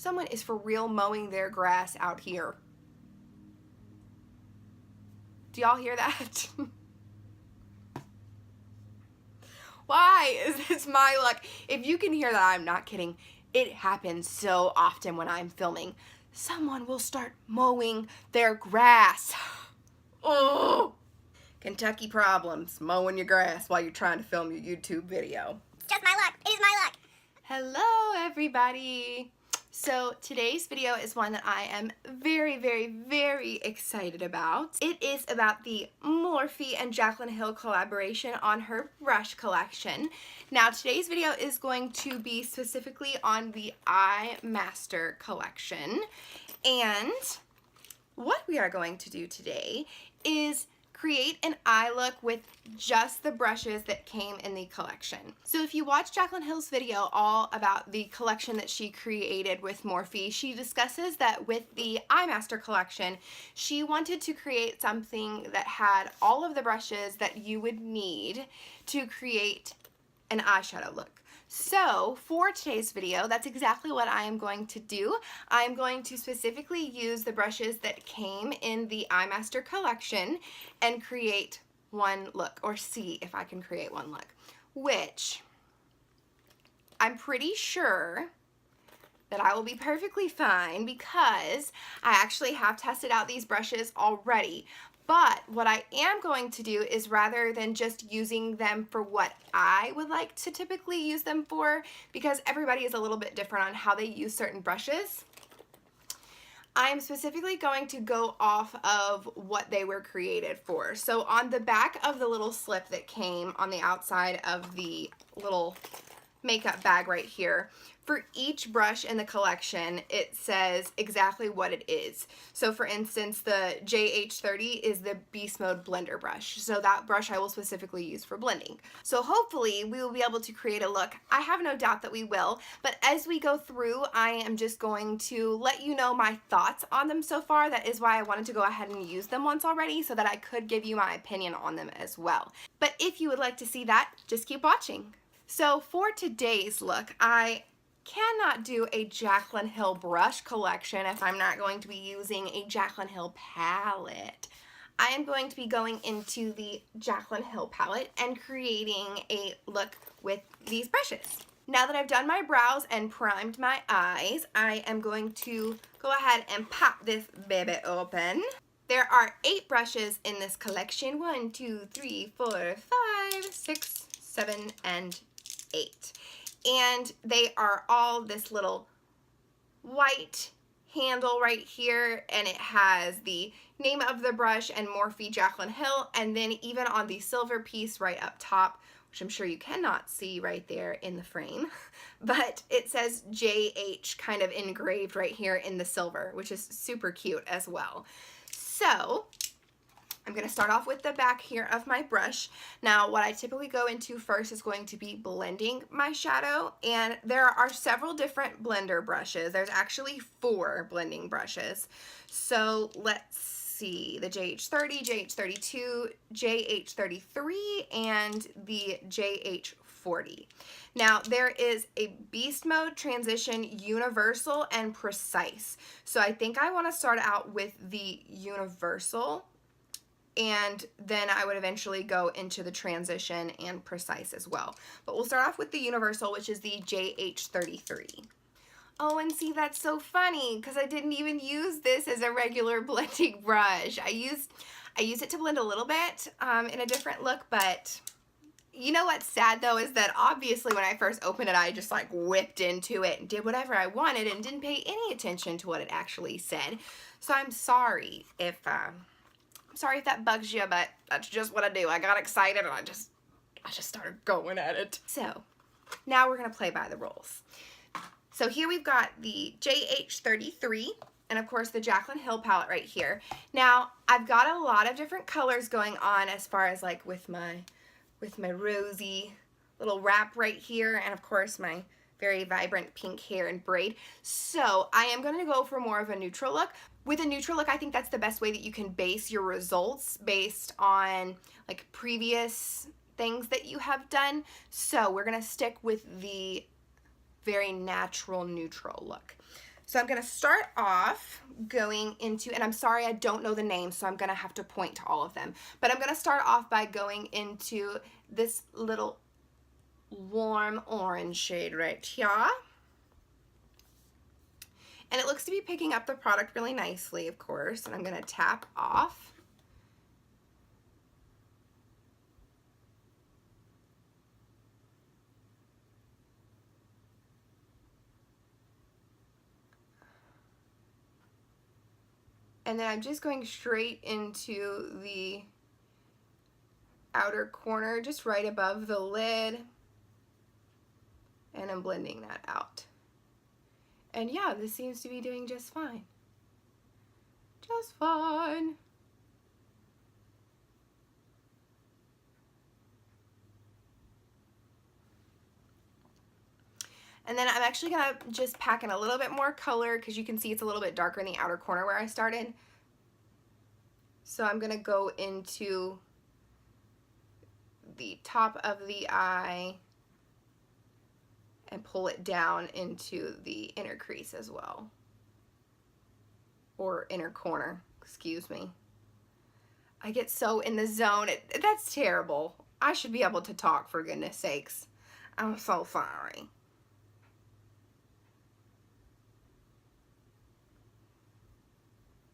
someone is for real mowing their grass out here. Do y'all hear that? Why is this my luck? If you can hear that, I'm not kidding. It happens so often when I'm filming. Someone will start mowing their grass. Oh, Kentucky problems, mowing your grass while you're trying to film your YouTube video. It's just my luck. It is my luck. Hello, everybody. So today's video is one that I am very, very, very excited about. It is about the Morphe and Jaclyn Hill collaboration on her brush collection. Now today's video is going to be specifically on the Eye Master collection. And what we are going to do today is create an eye look with just the brushes that came in the collection. So if you watch Jaclyn Hill's video all about the collection that she created with Morphe, she discusses that with the Eye Master collection, she wanted to create something that had all of the brushes that you would need to create an eyeshadow look. So for today's video, that's exactly what I am going to do. I'm going to specifically use the brushes that came in the Eye Master collection and create one look, or see if I can create one look, which I'm pretty sure that I will be perfectly fine because I actually have tested out these brushes already. But what I am going to do is, rather than just using them for what I would like to typically use them for, because everybody is a little bit different on how they use certain brushes, I'm specifically going to go off of what they were created for. So on the back of the little slip that came on the outside of the little makeup bag right here, for each brush in the collection, it says exactly what it is. So for instance, the JH30 is the Beast Mode blender brush. So that brush I will specifically use for blending. So hopefully we will be able to create a look. I have no doubt that we will, but as we go through, I am just going to let you know my thoughts on them so far. That is why I wanted to go ahead and use them once already, so that I could give you my opinion on them as well. But if you would like to see that, just keep watching. So for today's look, I cannot do a Jaclyn Hill brush collection if I'm not going to be using a Jaclyn Hill palette. I am going to be going into the Jaclyn Hill palette and creating a look with these brushes. Now that I've done my brows and primed my eyes, I am going to go ahead and pop this baby open. There are 8 brushes in this collection. 1, 2, 3, 4, 5, 6, 7, and 8. And they are all this little white handle right here, and it has the name of the brush and Morphe Jaclyn Hill, and then even on the silver piece right up top, which I'm sure you cannot see right there in the frame, but it says JH kind of engraved right here in the silver, which is super cute as well. So I'm going to start off with the back here of my brush. Now, what I typically go into first is going to be blending my shadow, and there are several different blender brushes. There's actually 4 blending brushes. So let's see, the JH30, JH32, JH33, and the JH40. Now, there is a Beast Mode, Transition, Universal, and Precise. So I think I want to start out with the Universal, and then I would eventually go into the Transition and Precise as well. But we'll start off with the Universal, which is the JH33. Oh, and see, that's so funny because I didn't even use this as a regular blending brush. I used it to blend a little bit in a different look, but you know what's sad though is that obviously when I first opened it, I just like whipped into it and did whatever I wanted and didn't pay any attention to what it actually said. So I'm sorry if that bugs you, but that's just what I do. I got excited and I just started going at it. So now we're gonna play by the rules. So here we've got the JH33 and of course the Jaclyn Hill palette right here. Now I've got a lot of different colors going on as far as like with my rosy little wrap right here, and of course my very vibrant pink hair and braid. So I am going to go for more of a neutral look. With a neutral look, I think that's the best way that you can base your results based on like previous things that you have done. So we're going to stick with the very natural neutral look. So I'm going to start off going into, and I'm sorry I don't know the names, so I'm going to have to point to all of them. But I'm going to start off by going into this little warm orange shade right here. And it looks to be picking up the product really nicely, of course. And I'm going to tap off. And then I'm just going straight into the outer corner, just right above the lid. And I'm blending that out. And yeah, this seems to be doing just fine. Just fine. And then I'm actually gonna just pack in a little bit more color because you can see it's a little bit darker in the outer corner where I started. So I'm gonna go into the top of the eye and pull it down into the inner crease as well. Or inner corner, excuse me. I get so in the zone. That's terrible. I should be able to talk, for goodness sakes. I'm so sorry.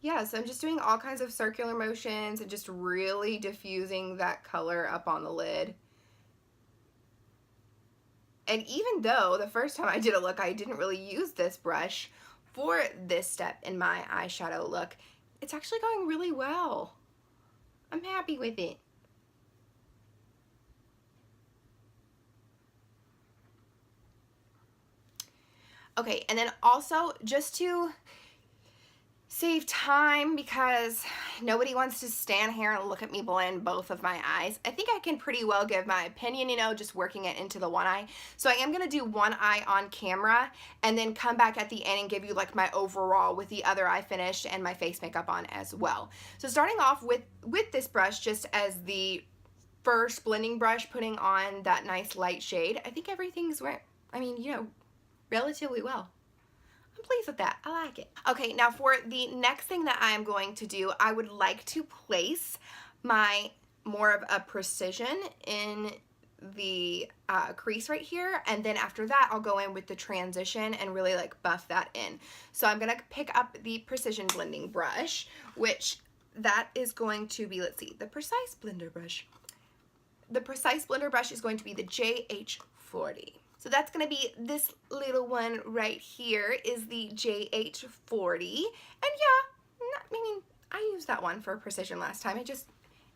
Yeah, so I'm just doing all kinds of circular motions and just really diffusing that color up on the lid. And even though the first time I did a look, I didn't really use this brush for this step in my eyeshadow look, it's actually going really well. I'm happy with it. Okay, and then also just to save time, because nobody wants to stand here and look at me blend both of my eyes, I think I can pretty well give my opinion, you know, just working it into the one eye. So I am going to do one eye on camera and then come back at the end and give you like my overall with the other eye finished and my face makeup on as well. So starting off with this brush just as the first blending brush, putting on that nice light shade, I think everything's, I mean, you know, relatively well. I'm pleased with that. I like it. Okay, now for the next thing that I am going to do, I would like to place my more of a precision in the crease right here, and then after that I'll go in with the transition and really like buff that in. So I'm gonna pick up the precision blending brush, which that is going to be, let's see, the Precise Blender brush. The Precise Blender brush is going to be the JH40. So that's going to be this little one right here is the JH40. And yeah, I mean, I used that one for precision last time. It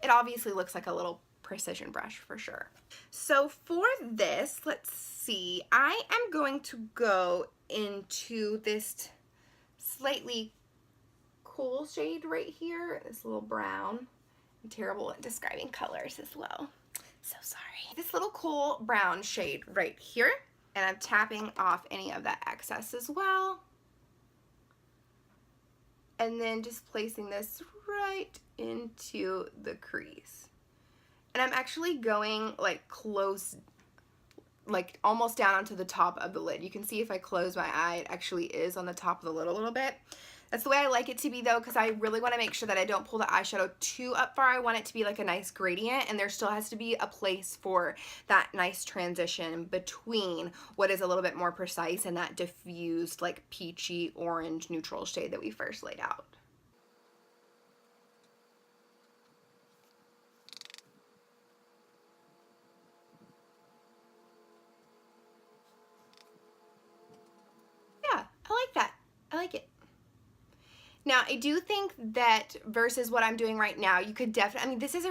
obviously looks like a little precision brush for sure. So for this, let's see, I am going to go into this slightly cool shade right here, this little brown. I'm terrible at describing colors as well. So sorry. This little cool brown shade right here. And I'm tapping off any of that excess as well. And then just placing this right into the crease. And I'm actually going like close, like almost down onto the top of the lid. You can see if I close my eye, it actually is on the top of the lid a little bit. That's the way I like it to be though, because I really want to make sure that I don't pull the eyeshadow too up far. I want it to be like a nice gradient, and there still has to be a place for that nice transition between what is a little bit more precise and that diffused like peachy orange neutral shade that we first laid out. Yeah, I like that. I like it. Now, I do think that versus what I'm doing right now, you could definitely, I mean, this is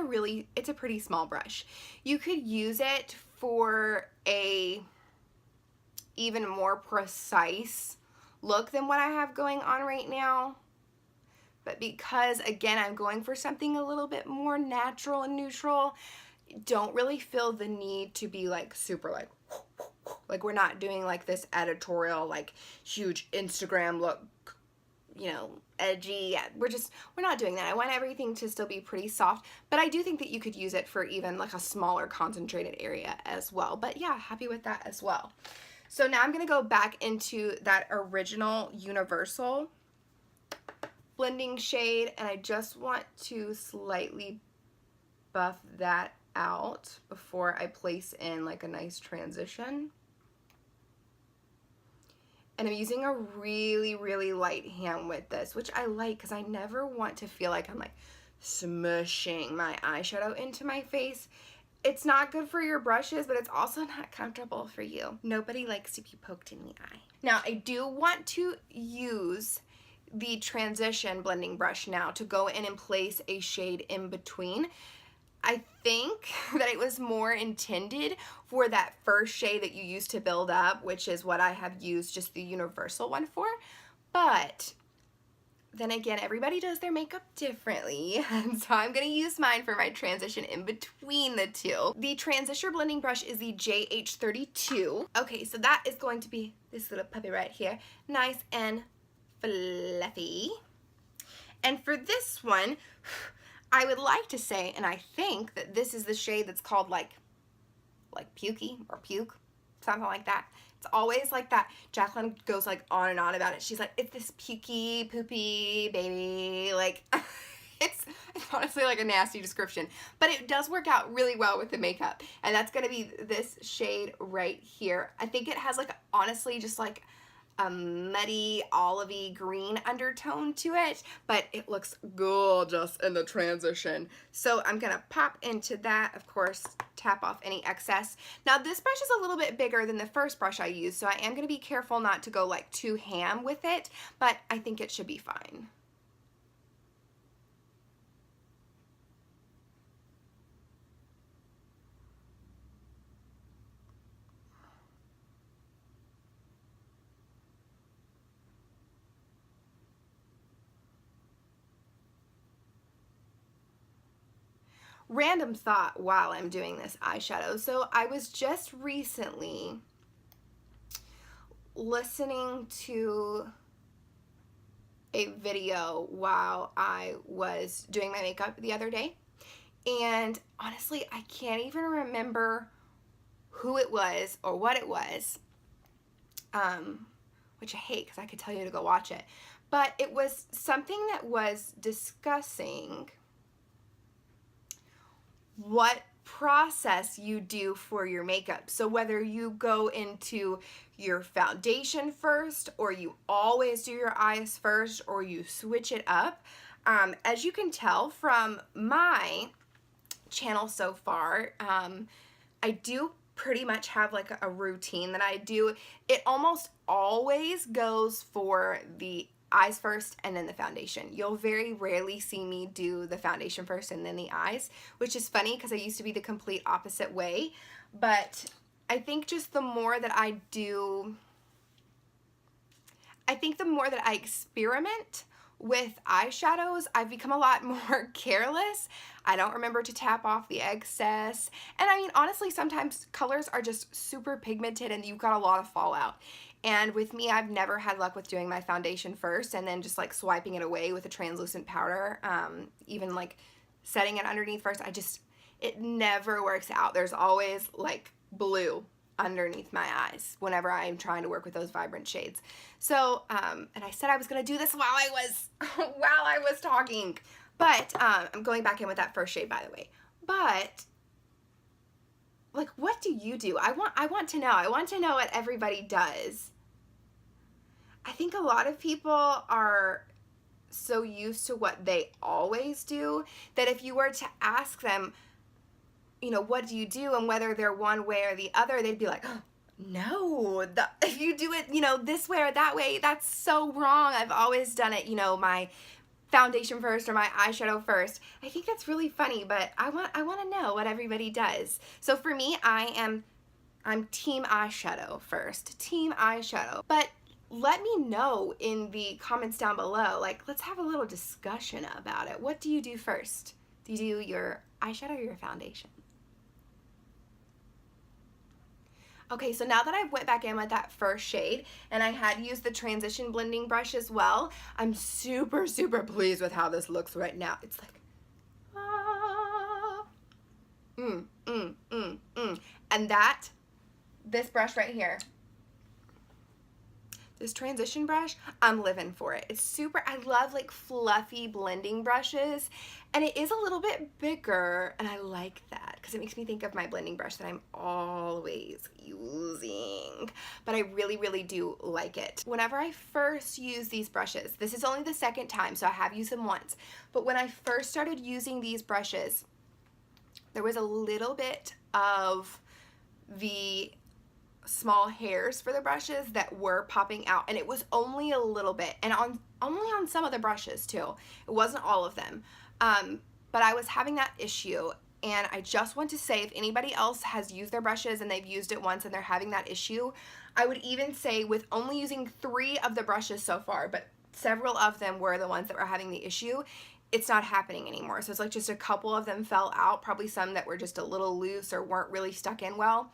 it's a pretty small brush. You could use it for a even more precise look than what I have going on right now. But because, again, I'm going for something a little bit more natural and neutral, don't really feel the need to be like super like we're not doing like this editorial, like huge Instagram look, you know, edgy. We're not doing that. I want everything to still be pretty soft, but I do think that you could use it for even like a smaller concentrated area as well. But yeah, happy with that as well. So now I'm going to go back into that original Universal blending shade, and I just want to slightly buff that out before I place in like a nice transition. And I'm using a really, really light hand with this, which I like because I never want to feel like I'm like smushing my eyeshadow into my face. It's not good for your brushes, but it's also not comfortable for you. Nobody likes to be poked in the eye. Now, I do want to use the transition blending brush now to go in and place a shade in between. I think that it was more intended for that first shade that you used to build up, which is what I have used just the universal one for. But then again, everybody does their makeup differently, and so I'm going to use mine for my transition in between the two. The transition blending brush is the JH32. Okay, so that is going to be this little puppy right here, nice and fluffy. And for this one, I would like to say, and I think that this is the shade that's called like Pukey or Puke, something like that. It's always like that. Jaclyn goes like on and on about it. She's like, it's this pukey, poopy baby. Like, it's honestly like a nasty description, but it does work out really well with the makeup. And that's going to be this shade right here. I think it has like, honestly, just like a muddy olivey green undertone to it, but it looks gorgeous in the transition. So I'm gonna pop into that, of course, tap off any excess. Now this brush is a little bit bigger than the first brush I used, so I am gonna be careful not to go like too ham with it, but I think it should be fine. Random thought while I'm doing this eyeshadow. So I was just recently listening to a video while I was doing my makeup the other day, and honestly I can't even remember who it was or what it was, which I hate because I could tell you to go watch it, but it was something that was discussing what process you do for your makeup. So whether you go into your foundation first, or you always do your eyes first, or you switch it up. As you can tell from my channel so far, I do pretty much have like a routine that I do. It almost always goes for the eyes first and then the foundation. You'll very rarely see me do the foundation first and then the eyes, which is funny because I used to be the complete opposite way. But I think just the more that I do, I think the more that I experiment with eyeshadows, I've become a lot more careless. I don't remember to tap off the excess. And I mean, honestly, sometimes colors are just super pigmented and you've got a lot of fallout. And with me, I've never had luck with doing my foundation first and then just like swiping it away with a translucent powder. Even like setting it underneath first, it never works out. There's always like blue underneath my eyes whenever I'm trying to work with those vibrant shades. So, and I said I was gonna do this while I was talking, but I'm going back in with that first shade, by the way. But like, what do you do? I want to know. I want to know what everybody does. I think a lot of people are so used to what they always do that if you were to ask them, you know, what do you do, and whether they're one way or the other, they'd be like, oh, no, if you do it, you know, this way or that way, that's so wrong. I've always done it, you know, my foundation first or my eyeshadow first. I think that's really funny, but I want to know what everybody does. So for me, I'm team eyeshadow first, team eyeshadow. But let me know in the comments down below, like, let's have a little discussion about it. What do you do first? Do you do your eyeshadow or your foundation? Okay, so now that I went back in with that first shade and I had used the transition blending brush as well, I'm super, super pleased with how this looks right now. It's like, ah, And this brush right here, This transition brush, I'm living for it. It's super, I love like fluffy blending brushes, and it is a little bit bigger, and I like that because it makes me think of my blending brush that I'm always using, but I really, really do like it. Whenever I first use these brushes, this is only the second time, so I have used them once, but when I first started using these brushes, there was a little bit of the small hairs for the brushes that were popping out, and it was only a little bit, and only on some of the brushes too. It wasn't all of them, but I was having that issue, and I just want to say, if anybody else has used their brushes and they've used it once and they're having that issue, I would even say with only using 3 of the brushes so far, but several of them were the ones that were having the issue, it's not happening anymore. So it's like just a couple of them fell out, probably some that were just a little loose or weren't really stuck in well.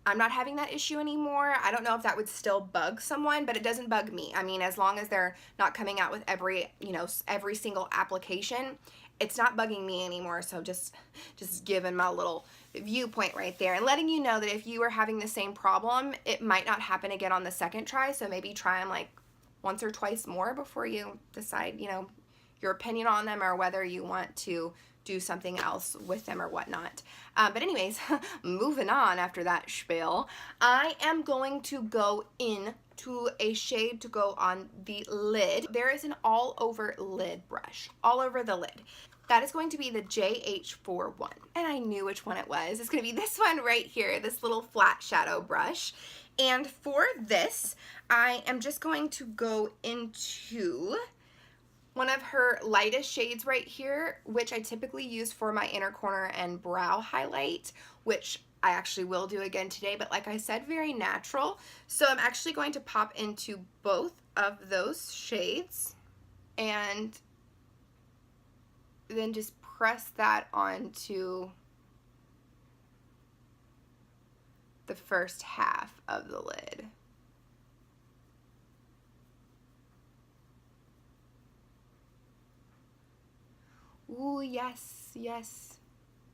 I'm not having that issue anymore. I don't know if that would still bug someone, but it doesn't bug me. I mean, as long as they're not coming out with every single application, it's not bugging me anymore. So just giving my little viewpoint right there and letting you know that if you are having the same problem, it might not happen again on the second try. So maybe try them like once or twice more before you decide, your opinion on them or whether you want to do something else with them or whatnot. But anyways, moving on after that spiel, I am going to go into a shade to go on the lid. There is an all over lid brush, all over the lid. That is going to be the JH41. And I knew which one it was. It's going to be this one right here, this little flat shadow brush. And for this, I am just going to go into one of her lightest shades right here, which I typically use for my inner corner and brow highlight, which I actually will do again today, but like I said, very natural. So I'm actually going to pop into both of those shades and then just press that onto the first half of the lid. Ooh, yes, yes.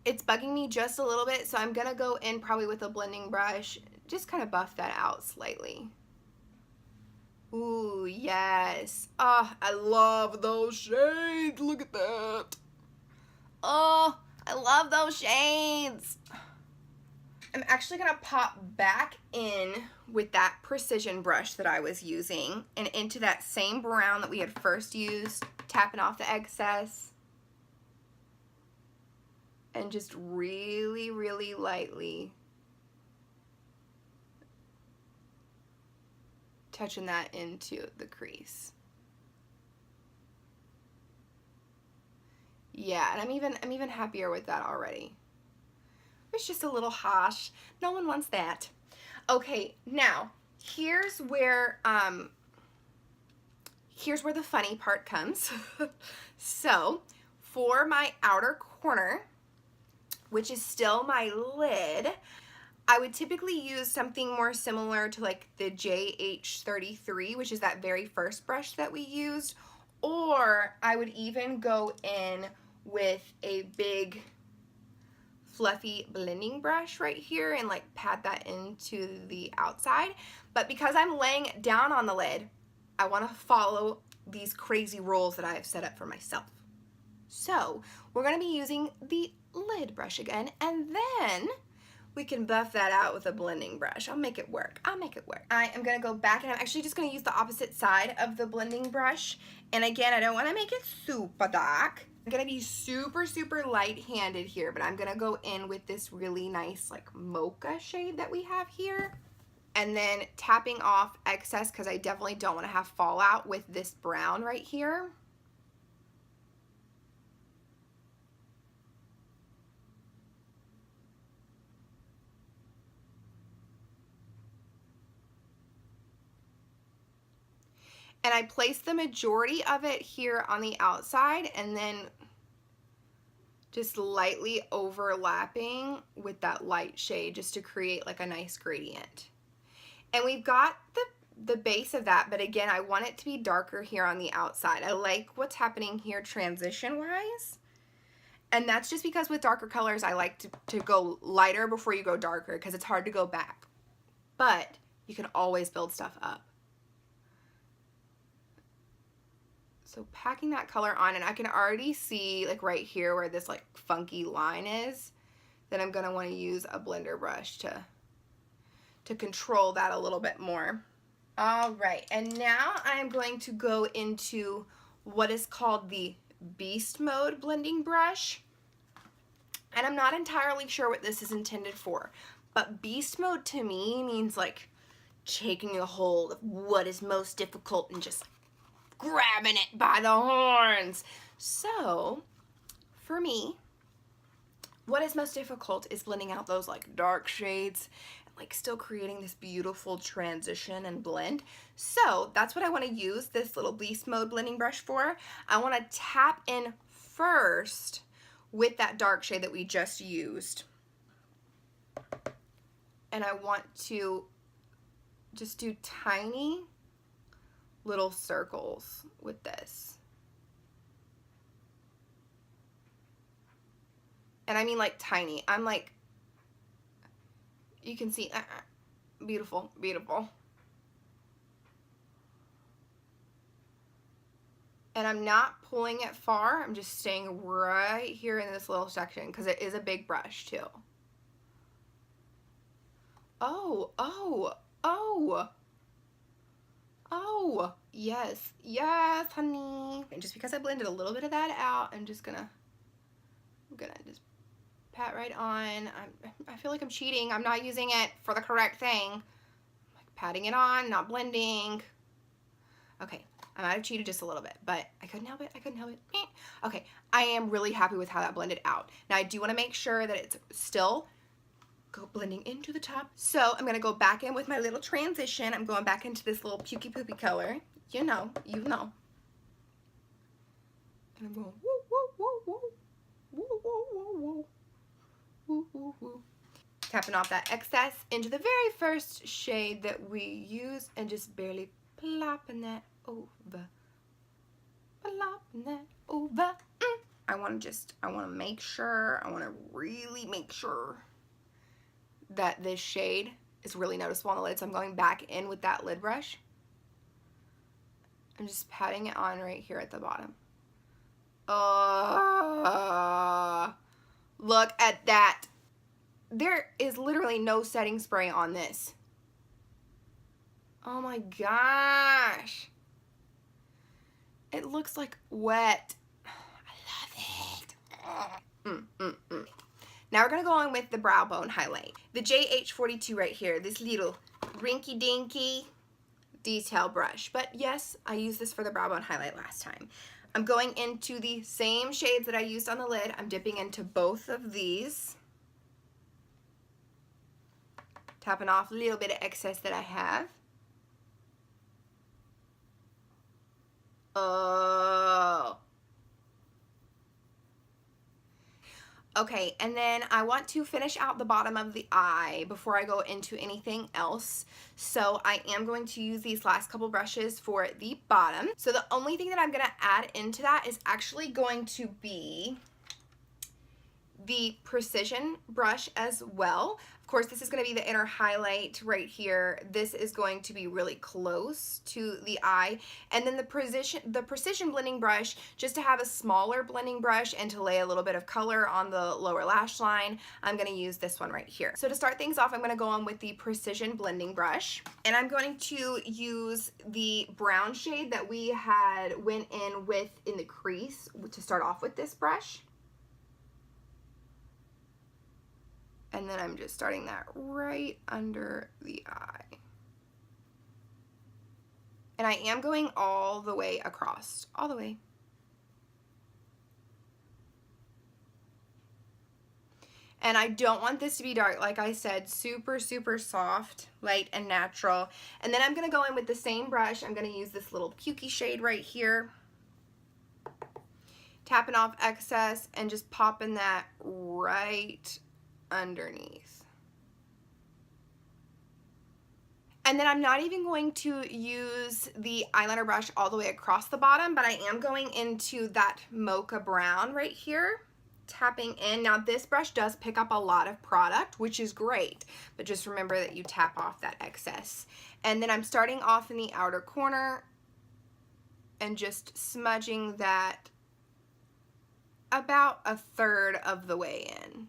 It's bugging me just a little bit, so I'm gonna go in probably with a blending brush, just kind of buff that out slightly. Ooh, yes. Oh, I love those shades. Look at that. Oh, I love those shades. I'm actually gonna pop back in with that precision brush that I was using and into that same brown that we had first used, tapping off the excess. And just really, really lightly touching that into the crease. Yeah, and I'm even happier with that already. It's just a little harsh. No one wants that. Okay, now here's where the funny part comes. So for my outer corner, which is still my lid, I would typically use something more similar to like the JH33, which is that very first brush that we used, or I would even go in with a big fluffy blending brush right here and like pat that into the outside. But because I'm laying it down on the lid, I want to follow these crazy rules that I have set up for myself. So we're going to be using the lid brush again, and then we can buff that out with a blending brush. I'll make it work. I'll make it work. I am going to go back, and I'm actually just going to use the opposite side of the blending brush. And again, I don't want to make it super dark. I'm going to be super, super light-handed here, but I'm going to go in with this really nice like mocha shade that we have here. And then tapping off excess, because I definitely don't want to have fallout with this brown right here. And I placed the majority of it here on the outside and then just lightly overlapping with that light shade just to create like a nice gradient. And we've got the base of that, but again, I want it to be darker here on the outside. I like what's happening here transition-wise. And that's just because with darker colors, I like to go lighter before you go darker because it's hard to go back. But you can always build stuff up. So packing that color on, and I can already see like right here where this like funky line is, that I'm gonna want to use a blender brush to control that a little bit more. All right, and now I'm going to go into what is called the Beast Mode blending brush. And I'm not entirely sure what this is intended for, but Beast Mode to me means like taking a hold of what is most difficult and just grabbing it by the horns. So for me, what is most difficult is blending out those like dark shades and like still creating this beautiful transition and blend. So that's what I want to use this little Beast Mode blending brush for. I want to tap in first with that dark shade that we just used. And I want to just do tiny little circles with this. And I mean like tiny. I'm like, you can see, beautiful, beautiful. And I'm not pulling it far. I'm just staying right here in this little section because it is a big brush too. Oh, oh, oh. Oh, yes, yes, honey. And just because I blended a little bit of that out, I'm gonna just pat right on. I feel like I'm cheating. I'm not using it for the correct thing. I'm like patting it on, not blending. Okay, I might have cheated just a little bit, but I couldn't help it. I couldn't help it. Okay, I am really happy with how that blended out. Now I do want to make sure that it's still blending into the top. So I'm gonna go back in with my little transition. I'm going back into this little pukey poopy color. You know. And I'm going woo, woo, woo, woo, woo, woo, woo, woo, woo, woo, woo. Tapping off that excess into the very first shade that we use and just barely plopping that over. Plopping that over. I want to make sure, I want to really make sure that this shade is really noticeable on the lid. So I'm going back in with that lid brush. I'm just patting it on right here at the bottom. Look at that. There is literally no setting spray on this. Oh my gosh. It looks like wet. I love it. Now we're going to go on with the brow bone highlight. The JH42 right here, this little rinky-dinky detail brush. But yes, I used this for the brow bone highlight last time. I'm going into the same shades that I used on the lid. I'm dipping into both of these. Tapping off a little bit of excess that I have. Oh. Okay, and then I want to finish out the bottom of the eye before I go into anything else. So I am going to use these last couple brushes for the bottom. So the only thing that I'm going to add into that is actually going to be the precision brush as well. Of course, this is going to be the inner highlight right here. This is going to be really close to the eye. And then the precision blending brush, just to have a smaller blending brush and to lay a little bit of color on the lower lash line, I'm going to use this one right here. So to start things off, I'm going to go on with the precision blending brush. And I'm going to use the brown shade that we had went in with in the crease to start off with this brush. And then I'm just starting that right under the eye. And I am going all the way across, all the way. And I don't want this to be dark. Like I said, super, super soft, light, and natural. And then I'm going to go in with the same brush. I'm going to use this little pukey shade right here. Tapping off excess and just popping that right underneath. And then I'm not even going to use the eyeliner brush all the way across the bottom, but I am going into that mocha brown right here, tapping in. Now this brush does pick up a lot of product, which is great, but just remember that you tap off that excess. And then I'm starting off in the outer corner and just smudging that about 1/3 of the way in,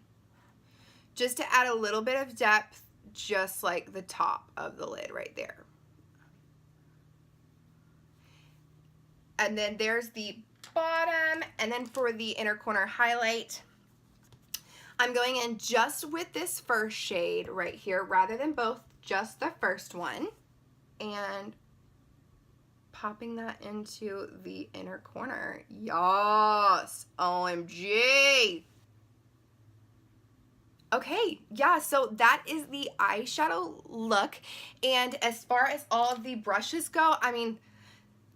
just to add a little bit of depth, just like the top of the lid right there. And then there's the bottom, and then for the inner corner highlight, I'm going in just with this first shade right here rather than both, just the first one, and popping that into the inner corner. Yes, OMG. Okay, yeah, so that is the eyeshadow look, and as far as all of the brushes go, I mean,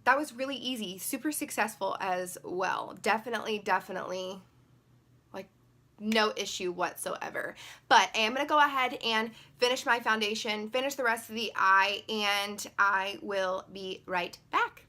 that was really easy, super successful as well. Definitely, like, no issue whatsoever. But I am going to go ahead and finish my foundation, finish the rest of the eye, and I will be right back.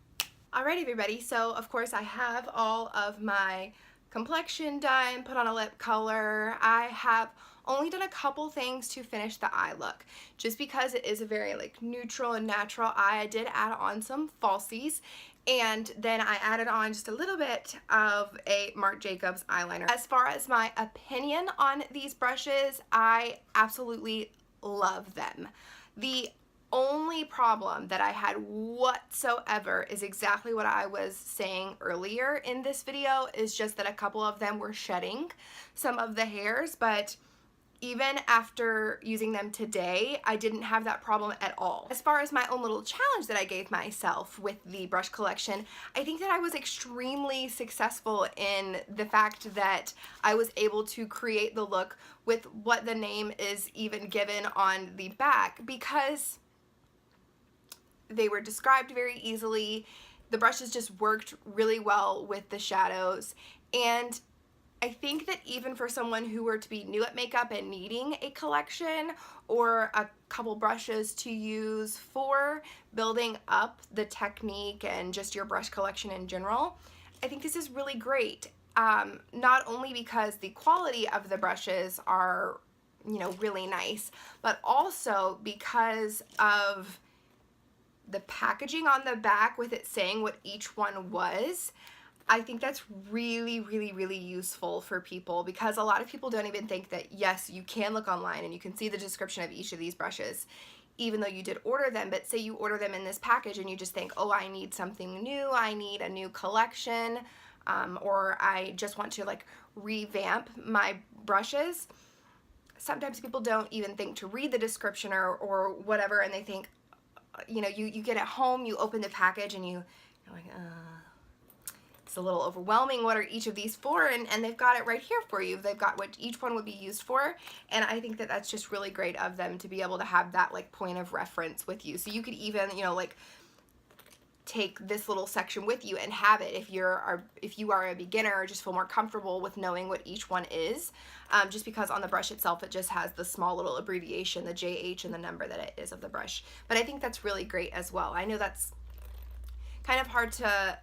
Alright, everybody, so of course I have all of my complexion done, put on a lip color. I have only done a couple things to finish the eye look, just because it is a very like neutral and natural eye. I did add on some falsies, and then I added on just a little bit of a Marc Jacobs eyeliner. As far as my opinion on these brushes, I absolutely love them. The only problem that I had whatsoever is exactly what I was saying earlier in this video, is just that a couple of them were shedding some of the hairs, but even after using them today, I didn't have that problem at all. As far as my own little challenge that I gave myself with the brush collection, I think that I was extremely successful in the fact that I was able to create the look with what the name is even given on the back, because they were described very easily. The brushes just worked really well with the shadows, and I think that even for someone who were to be new at makeup and needing a collection or a couple brushes to use for building up the technique and just your brush collection in general, I think this is really great. Not only because the quality of the brushes are, you know, really nice, but also because of the packaging on the back with it saying what each one was. I think that's really, really useful for people, because a lot of people don't even think that, yes, you can look online and you can see the description of each of these brushes, even though you did order them. But say you order them in this package and you just think, oh, I need something new, I need a new collection, or I just want to like revamp my brushes. Sometimes people don't even think to read the description or whatever, and they think, you know, you get at home, you open the package, and you're like, it's a little overwhelming. What are each of these for? And they've got it right here for you. They've got what each one would be used for, and I think that that's just really great of them to be able to have that like point of reference with you. So you could even, you know, like take this little section with you and have it if you are a beginner, or just feel more comfortable with knowing what each one is, just because on the brush itself it just has the small little abbreviation, the JH, and the number that it is of the brush. But I think that's really great as well. I know that's kind of hard to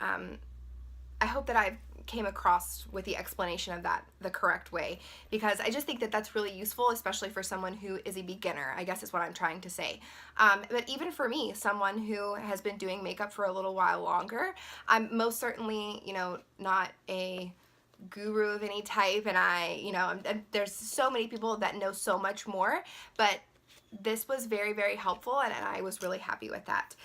I hope that I came across with the explanation of that the correct way, because I just think that that's really useful, especially for someone who is a beginner, I guess is what I'm trying to say. But even for me, someone who has been doing makeup for a little while longer, I'm most certainly, you know, not a guru of any type, and there's so many people that know so much more, but this was very helpful, and I was really happy with that.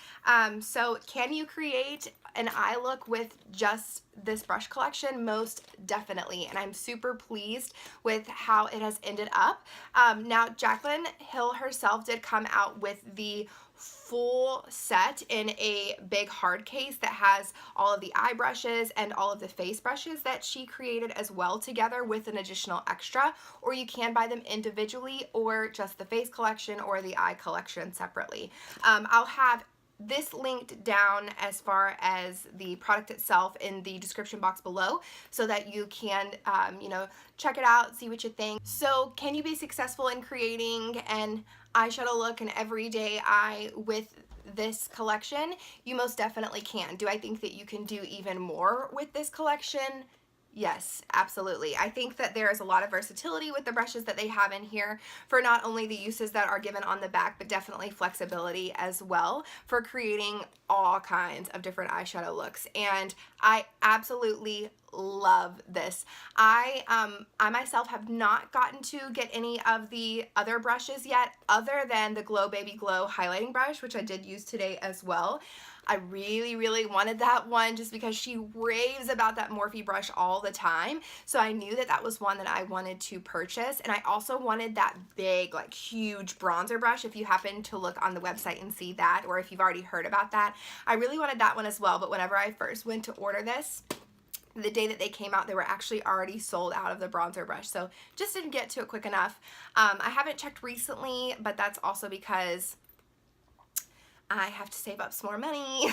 So can you create an eye look with just this brush collection? Most definitely, and I'm super pleased with how it has ended up. Now, Jaclyn Hill herself did come out with the full set in a big hard case that has all of the eye brushes and all of the face brushes that she created as well, together with an additional extra, or you can buy them individually, or just the face collection or the eye collection separately. I'll have this linked down as far as the product itself in the description box below, so that you can you know, check it out, see what you think. So can you be successful in creating an eyeshadow look, an everyday eye with this collection? You most definitely can. Do I think that you can do even more with this collection? Yes, absolutely. I think that there is a lot of versatility with the brushes that they have in here for not only the uses that are given on the back, but definitely flexibility as well for creating all kinds of different eyeshadow looks. And I absolutely love this. I myself have not gotten to get any of the other brushes yet, other than the Glow Baby Glow highlighting brush, which I did use today as well. I really, really wanted that one just because she raves about that Morphe brush all the time. So I knew that that was one that I wanted to purchase. And I also wanted that big, like huge bronzer brush. If you happen to look on the website and see that, or if you've already heard about that, I really wanted that one as well. But whenever I first went to order this, the day that they came out, they were actually already sold out of the bronzer brush. So just didn't get to it quick enough. I haven't checked recently, but that's also because I have to save up some more money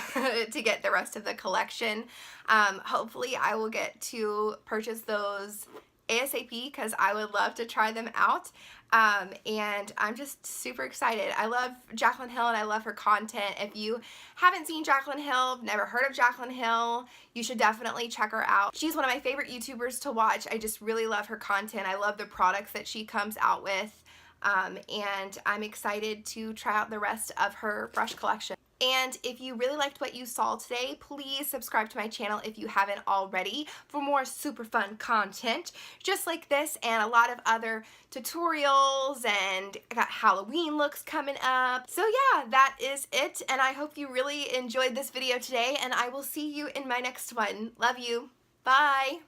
to get the rest of the collection. Hopefully I will get to purchase those ASAP because I would love to try them out. And I'm just super excited. I love Jaclyn Hill and I love her content. If you haven't seen Jaclyn Hill, never heard of Jaclyn Hill, you should definitely check her out. She's one of my favorite YouTubers to watch. I just really love her content. I love the products that she comes out with. And I'm excited to try out the rest of her brush collection. And if you really liked what you saw today, please subscribe to my channel if you haven't already for more super fun content just like this and a lot of other tutorials, and I got Halloween looks coming up. So yeah, that is it, and I hope you really enjoyed this video today, and I will see you in my next one. Love you. Bye.